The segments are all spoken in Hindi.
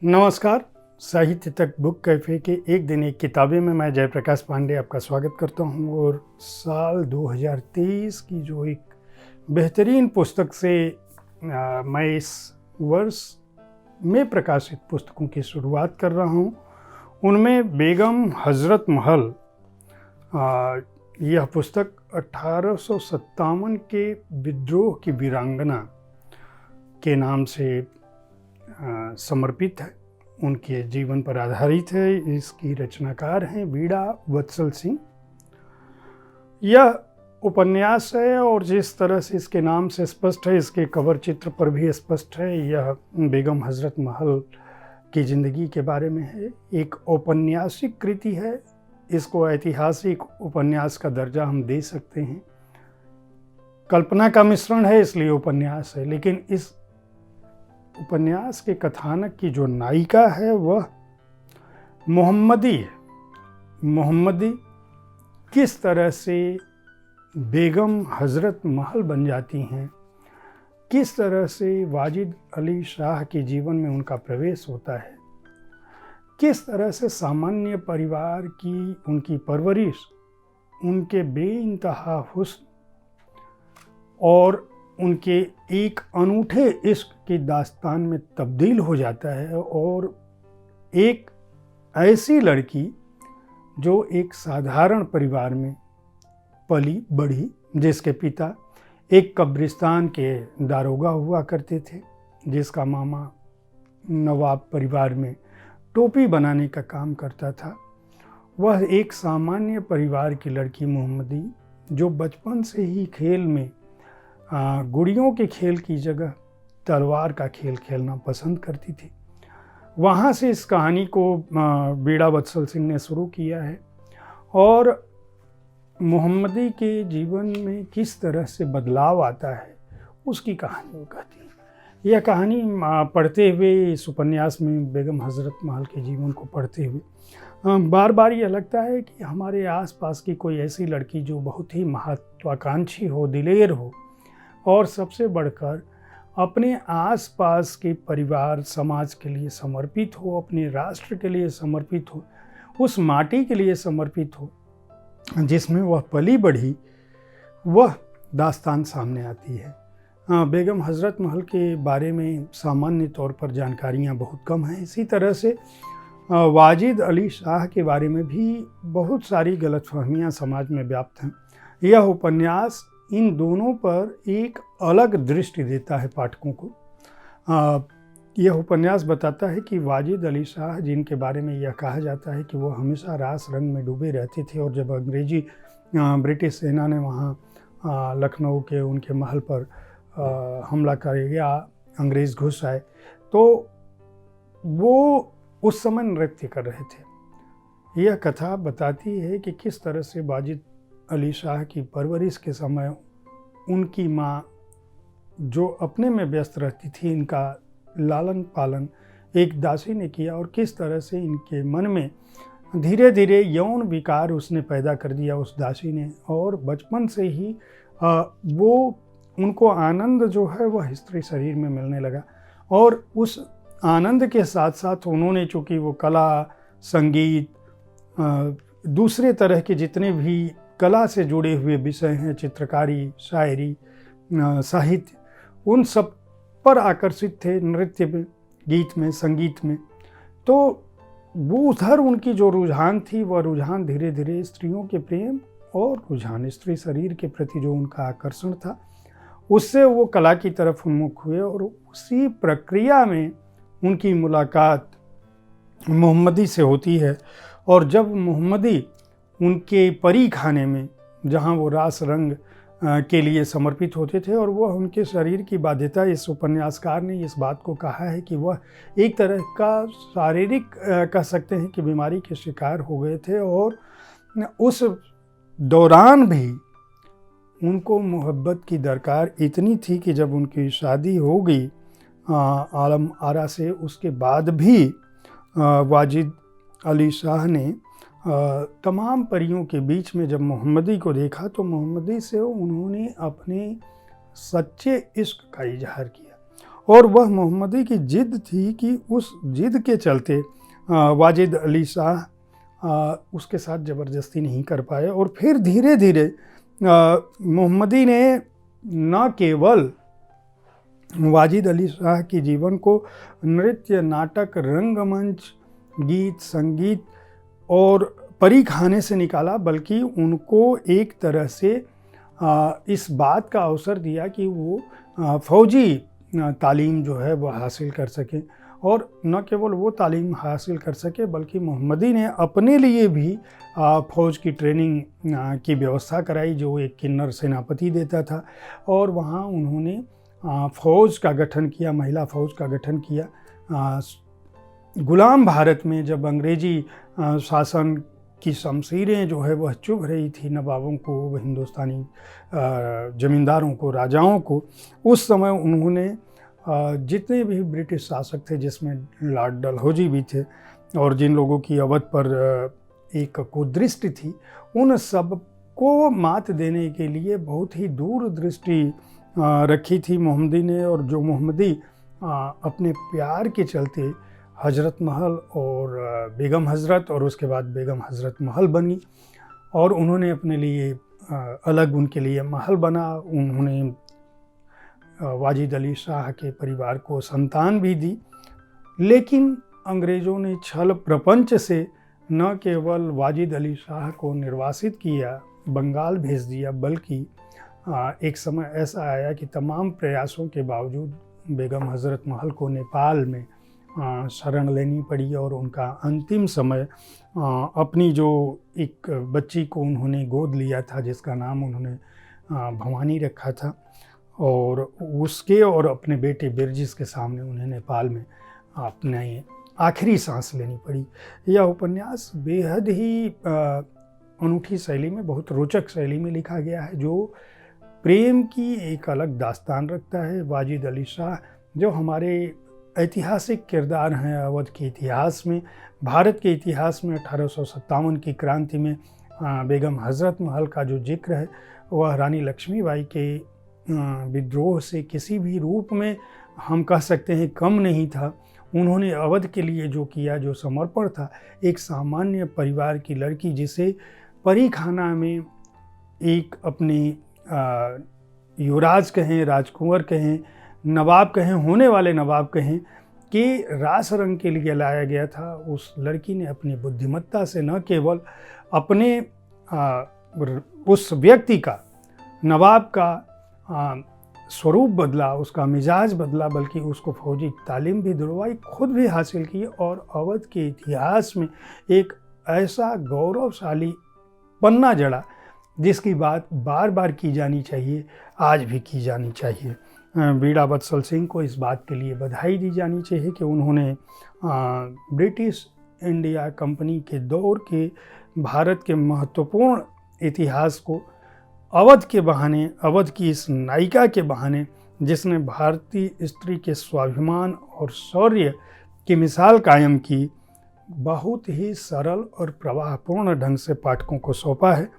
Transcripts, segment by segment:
नमस्कार। साहित्य तक बुक कैफ़े के एक दिन एक किताबें में मैं जयप्रकाश पांडे आपका स्वागत करता हूं। और साल 2023 की जो एक बेहतरीन पुस्तक से मैं इस वर्ष में प्रकाशित पुस्तकों की शुरुआत कर रहा हूं। उनमें बेगम हज़रत महल, यह पुस्तक 1857 के विद्रोह की वीरांगना के नाम से समर्पित है, उनके जीवन पर आधारित है। इसकी रचनाकार हैं वीणा वत्सल सिंह। यह उपन्यास है और जिस तरह से इसके नाम से स्पष्ट है, इसके कवर चित्र पर भी स्पष्ट है, यह बेगम हज़रत महल की ज़िंदगी के बारे में है। एक औपन्यासिक कृति है, इसको ऐतिहासिक उपन्यास का दर्जा हम दे सकते हैं। कल्पना का मिश्रण है इसलिए उपन्यास है, लेकिन इस उपन्यास के कथानक की जो नायिका है वह मोहम्मदी है। मोहम्मदी किस तरह से बेगम हज़रत महल बन जाती हैं, किस तरह से वाजिद अली शाह के जीवन में उनका प्रवेश होता है, किस तरह से सामान्य परिवार की उनकी परवरिश उनके बेइंतहा हुस्न और उनके एक अनूठे इश्क की दास्तान में तब्दील हो जाता है। और एक ऐसी लड़की जो एक साधारण परिवार में पली बढ़ी, जिसके पिता एक कब्रिस्तान के दारोगा हुआ करते थे, जिसका मामा नवाब परिवार में टोपी बनाने का काम करता था। वह एक सामान्य परिवार की लड़की मोहम्मदी, जो बचपन से ही खेल में गुड़ियों के खेल की जगह तलवार का खेल खेलना पसंद करती थी। वहाँ से इस कहानी को वीणा वत्सल सिंह ने शुरू किया है और मोहम्मदी के जीवन में किस तरह से बदलाव आता है उसकी कहानी वो कहती है। यह कहानी पढ़ते हुए, इस उपन्यास में बेगम हज़रत महल के जीवन को पढ़ते हुए बार बार यह लगता है कि हमारे आसपास की कोई ऐसी लड़की जो बहुत ही महत्वाकांक्षी हो, दिलेर हो और सबसे बढ़कर अपने आसपास के परिवार समाज के लिए समर्पित हो, अपने राष्ट्र के लिए समर्पित हो, उस माटी के लिए समर्पित हो जिसमें वह पली बढ़ी, वह दास्तान सामने आती है। बेगम हज़रत महल के बारे में सामान्य तौर पर जानकारियाँ बहुत कम हैं। इसी तरह से वाजिद अली शाह के बारे में भी बहुत सारी गलतफहमियाँ समाज में व्याप्त हैं। यह उपन्यास इन दोनों पर एक अलग दृष्टि देता है पाठकों को। यह उपन्यास बताता है कि वाजिद अली शाह, जिनके बारे में यह कहा जाता है कि वो हमेशा रास रंग में डूबे रहते थे, और जब ब्रिटिश सेना ने वहाँ लखनऊ के उनके महल पर हमला कर गया, अंग्रेज़ घुस आए, तो वो उस समय नृत्य कर रहे थे। यह कथा बताती है कि किस तरह से वाजिद अली शाह की परवरिश के समय उनकी माँ, जो अपने में व्यस्त रहती थी, इनका लालन पालन एक दासी ने किया, और किस तरह से इनके मन में धीरे धीरे यौन विकार उसने पैदा कर दिया, उस दासी ने। और बचपन से ही वो उनको आनंद जो है वह स्त्री शरीर में मिलने लगा, और उस आनंद के साथ साथ उन्होंने, चूँकि वो कला, संगीत, दूसरे तरह के जितने भी कला से जुड़े हुए विषय हैं, चित्रकारी, शायरी, साहित्य, उन सब पर आकर्षित थे, नृत्य में, गीत में, संगीत में। तो वो उधर उनकी जो रुझान थी, वह रुझान धीरे धीरे स्त्रियों के प्रेम और रुझान स्त्री शरीर के प्रति जो उनका आकर्षण था, उससे वो कला की तरफ उन्मुख हुए। और उसी प्रक्रिया में उनकी मुलाकात मोहम्मदी से होती है। और जब मोहम्मदी उनके परी खाने में, जहाँ वो रास रंग के लिए समर्पित होते थे, और वह उनके शरीर की बाध्यता, इस उपन्यासकार ने इस बात को कहा है कि वह एक तरह का शारीरिक कह सकते हैं कि बीमारी के शिकार हो गए थे, और उस दौरान भी उनको मोहब्बत की दरकार इतनी थी कि जब उनकी शादी हो गई आलम आरा से, उसके बाद भी वाजिद अली शाह ने तमाम परियों के बीच में जब मोहम्मदी को देखा, तो मोहम्मदी से उन्होंने अपने सच्चे इश्क का इजहार किया। और वह मोहम्मदी की जिद थी कि उस जिद के चलते वाजिद अली शाह उसके साथ ज़बरदस्ती नहीं कर पाए। और फिर धीरे धीरे मोहम्मदी ने न केवल वाजिद अली शाह के जीवन को नृत्य, नाटक, रंगमंच, गीत, संगीत और परी खाने से निकाला, बल्कि उनको एक तरह से इस बात का अवसर दिया कि वो फ़ौजी तालीम जो है वह हासिल कर सकें। और न केवल वो तालीम हासिल कर सके, बल्कि मोहम्मदी ने अपने लिए भी फ़ौज की ट्रेनिंग की व्यवस्था कराई, जो एक किन्नर सेनापति देता था। और वहाँ उन्होंने फ़ौज का गठन किया, महिला फ़ौज का गठन किया। गुलाम भारत में जब अंग्रेज़ी शासन की शमशीरें जो है वह चुभ रही थी नवाबों को, हिंदुस्तानी ज़मींदारों को, राजाओं को, उस समय उन्होंने जितने भी ब्रिटिश शासक थे, जिसमें लॉर्ड डलहौजी भी थे, और जिन लोगों की अवध पर एक कुदृष्टि थी, उन सब को मात देने के लिए बहुत ही दूरदृष्टि रखी थी मोहम्मदी ने। और जो मोहम्मदी अपने प्यार के चलते हजरत महल और बेगम हजरत, और उसके बाद बेगम हजरत महल बनी, और उन्होंने अपने लिए अलग उनके लिए महल बना। उन्होंने वाजिद अली शाह के परिवार को संतान भी दी। लेकिन अंग्रेज़ों ने छल प्रपंच से न केवल वाजिद अली शाह को निर्वासित किया, बंगाल भेज दिया, बल्कि एक समय ऐसा आया कि तमाम प्रयासों के बावजूद बेगम हजरत महल को नेपाल में शरण लेनी पड़ी। और उनका अंतिम समय अपनी जो एक बच्ची को उन्होंने गोद लिया था, जिसका नाम उन्होंने भवानी रखा था, और उसके और अपने बेटे बिरजिस के सामने उन्हें नेपाल में अपने आखिरी सांस लेनी पड़ी। यह उपन्यास बेहद ही अनूठी शैली में, बहुत रोचक शैली में लिखा गया है, जो प्रेम की एक अलग दास्तान रखता है। वाजिद अली शाह जो हमारे ऐतिहासिक किरदार हैं अवध के इतिहास में, भारत के इतिहास में 1857 की क्रांति में बेगम हजरत महल का जो जिक्र है, वह रानी लक्ष्मीबाई के विद्रोह से किसी भी रूप में हम कह सकते हैं कम नहीं था। उन्होंने अवध के लिए जो किया, जो समर्पण था, एक सामान्य परिवार की लड़की, जिसे परी खाना में एक अपनी युवराज कहें, राजकुंवर कहें, नवाब कहें, होने वाले नवाब कहें, कि रास रंग के लिए लाया गया था, उस लड़की ने अपनी बुद्धिमत्ता से न केवल अपने उस व्यक्ति का, नवाब का स्वरूप बदला, उसका मिजाज बदला, बल्कि उसको फौजी तालीम भी दिलवाई, खुद भी हासिल की, और अवध के इतिहास में एक ऐसा गौरवशाली पन्ना जड़ा जिसकी बात बार बार की जानी चाहिए, आज भी की जानी चाहिए। बीड़ा वत्सल सिंह को इस बात के लिए बधाई दी जानी चाहिए कि उन्होंने ब्रिटिश इंडिया कंपनी के दौर के भारत के महत्वपूर्ण इतिहास को अवध के बहाने, अवध की इस नायिका के बहाने, जिसने भारतीय स्त्री के स्वाभिमान और शौर्य की मिसाल कायम की, बहुत ही सरल और प्रवाहपूर्ण ढंग से पाठकों को सौंपा है।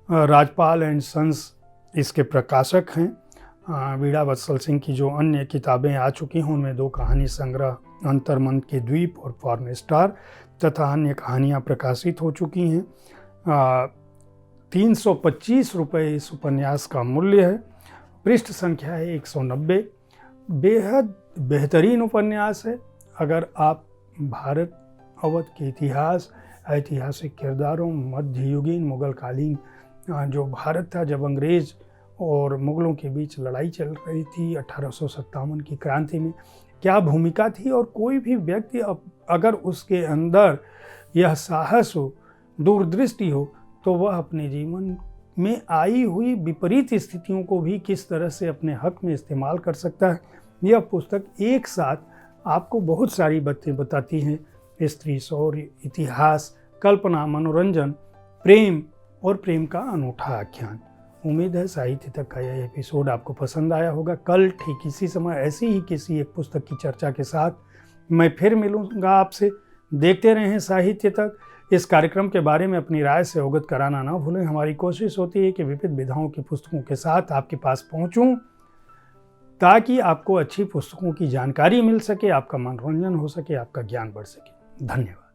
राजपाल एंड सन्स इसके प्रकाशक हैं। बीड़ा वत्सल सिंह की जो अन्य किताबें आ चुकी हैं, उनमें 2 कहानी संग्रह अंतर्मन के द्वीप और फॉरेन स्टार तथा अन्य कहानियाँ प्रकाशित हो चुकी हैं। 325 रुपये इस उपन्यास का मूल्य है। पृष्ठ संख्या है 190। बेहद बेहतरीन उपन्यास है। अगर आप भारत अवध के इतिहास, ऐतिहासिक किरदारों, मध्ययुगीन मुगलकालीन जो भारत था जब अंग्रेज़ और मुग़लों के बीच लड़ाई चल रही थी 1857 की क्रांति में, क्या भूमिका थी, और कोई भी व्यक्ति अगर उसके अंदर यह साहस हो, दूरदृष्टि हो, तो वह अपने जीवन में आई हुई विपरीत स्थितियों को भी किस तरह से अपने हक में इस्तेमाल कर सकता है। यह पुस्तक एक साथ आपको बहुत सारी बातें बताती हैं, स्त्री, शौर्य, इतिहास, कल्पना, मनोरंजन, प्रेम और प्रेम का अनूठा आख्यान। उम्मीद है साहित्य तक का यह एपिसोड आपको पसंद आया होगा। कल ठीक इसी समय ऐसी ही किसी एक पुस्तक की चर्चा के साथ मैं फिर मिलूँगा आपसे। देखते रहें साहित्य तक। इस कार्यक्रम के बारे में अपनी राय से अवगत कराना ना भूलें। हमारी कोशिश होती है कि विविध विधाओं की पुस्तकों के साथ आपके पास पहुँचूँ। ताकि आपको अच्छी पुस्तकों की जानकारी मिल सके, आपका मनोरंजन हो सके, आपका ज्ञान बढ़ सके। धन्यवाद।